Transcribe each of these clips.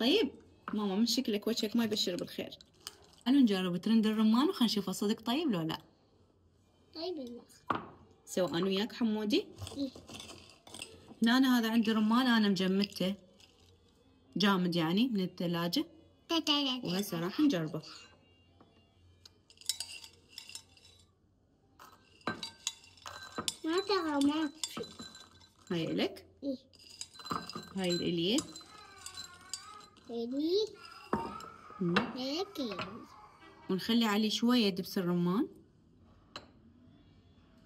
طيب ماما من شكلك وجهك ما يبشر بالخير. خلونا نجرب ترند الرمان وخلينا نشوفه صدق طيب لو لا. طيب الله. سواء أنا وياك حمودي. إيه. هنا أنا هذا عندي رمان أنا مجمدته جامد يعني من الثلاجة، وهسه راح نجربه. ما ترى ما هاي إلك. إيه. هاي الإلية. إلي هيك. ونخلي عليه شوية دبس الرمان.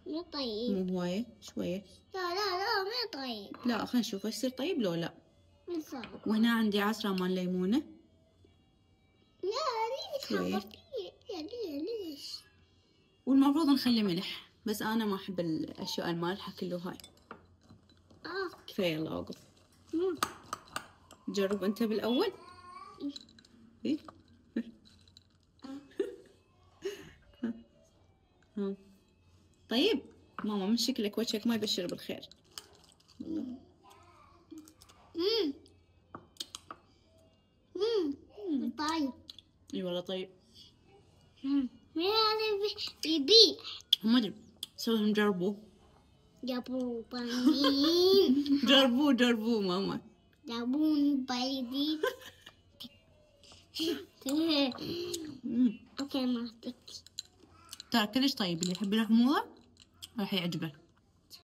مو طيب. مو هواية، شوية. لا لا لا مو طيب. لا خلينا نشوف ايش يصير طيب لو لا. مو صار. وهنا عندي عصرة مال ليمونة. لا ليش شوية. حطيتي؟ ليش؟ والمفروض نخلي ملح، بس أنا ما أحب الأشياء المالحة كله هاي. كفاية يلا أوقف. جرب أنت بالأول. إيه؟ طيب ماما من شكلك وجهك ما يبشر بالخير. طيب. اي والله طيب. مين هذا بيبيع؟ ما ادري، سووا نجربوه. جابوا بنزين. جربوه ماما. جابون بيضي. اوكي ما اعطيك. ترى كلش طيب، اللي يحب الحموضة راح يعجبه.